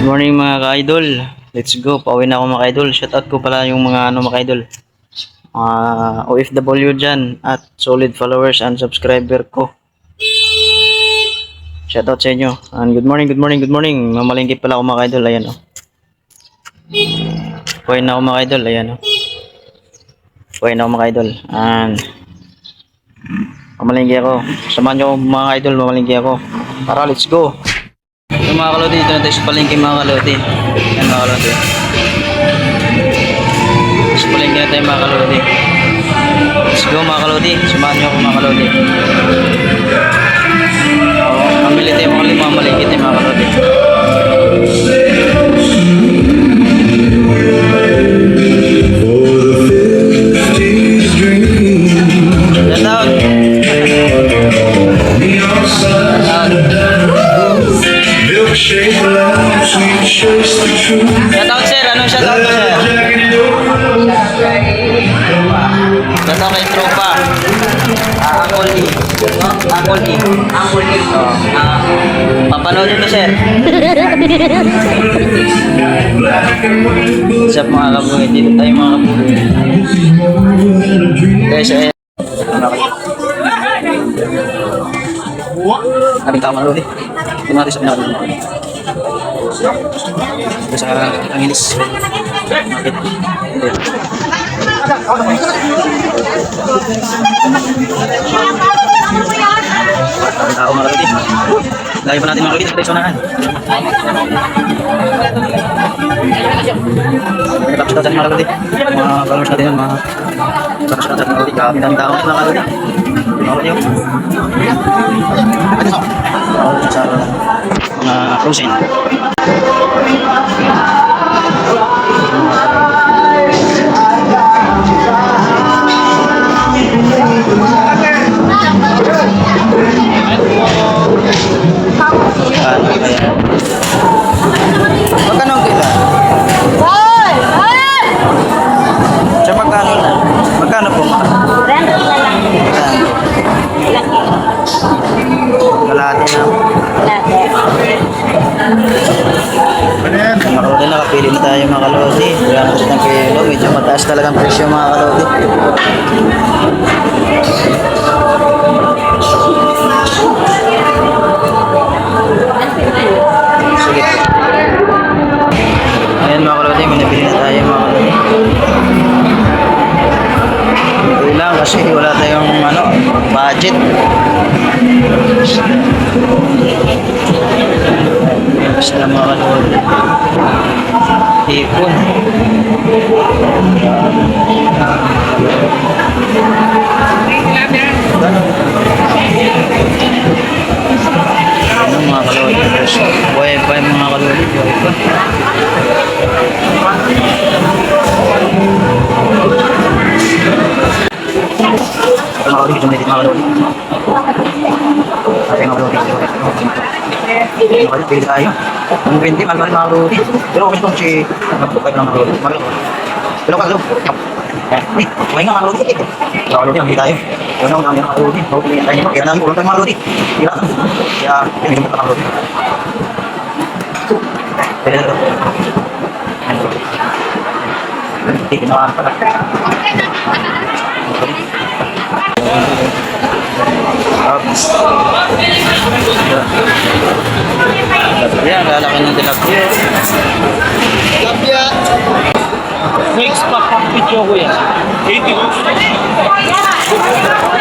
Good morning mga ka-idol. Let's go. Pauwi na ako mga ka-idol. Shoutout ko pala yung mga mga ka-idol. OFW dyan at solid followers and subscriber ko. Shoutout sa inyo. And good morning. Mamalingki pala ako mga ka-idol. Ayan o. Pauwi na ako mga ka-idol. Ayan o. Pauwi na ako mga ka-idol. And mamalingki ako. Samahan nyo mga ka-idol. Mamalingki ako. Tara, let's go. Yung mga kalodi, dito na tayo sa palengke mga kalodi. Yan mga kalodi. Sa palengke na tayo mga kalodi. Let's go mga kalodi. Samahan nyo ako mga kalodi. Mamili tayo mga lima, malingkit tayo mga kalodi. Shoutout sir, anong shoutout mo sir? Shoutout kay tropa. Angkol E. Papanoodin mo sir. Sa mga kabuhay, dito tayo mga kabuhay. Guys, kaming tama lodi. Tumatis sa natin. Sa Angeles market. Ang tao mga kalodi. Layo pa natin mga kalodi sa personahan. Tapos natin mga kalodi. Mga followers natin yun. Mga tapos natin mga kalodi. Kaming tao mga kalodi. Mga kalodi. Sa mga frozen. Magkano ang kila? Sa magkano na? Magkano po? 300 na lang. Laki. Kalahati na. Laki. Mga kalodi, nakapili na tayo mga kalodi. 300 ng kilo. Medyo mataas talagang presyo mga kalodi. Sige. Ayan mga kalodi, may nabili na tayo mga kalodi. Ito lang kasi wala tayong budget. Basta mga kalodi. Ipon. Ano mga kalodi? Buhay pa yung mga kalodi. Buhay pa. Mga kalodi, jumedit mga kalodi. Mga kalodi. Mga kalodi, pili tayo. Ang 20, mahal mga kalodi. Pero kung itong si... Magpapay ng mga kalodi. Pero ka kalodi. Eh, kumain nga mga kalodi. Mga kalodi, ang hindi tayo. Kaya naman ang mga kalodi. Pagpapilihan tayo. Kaya namin ulang tayo mga kalodi. Kaya, medyo mga kalodi. Pwede na ito. Hindi, ginawa pala. Yan, lalaki ng tilapia. Tilapia. Next pa pang video ko yan. 80.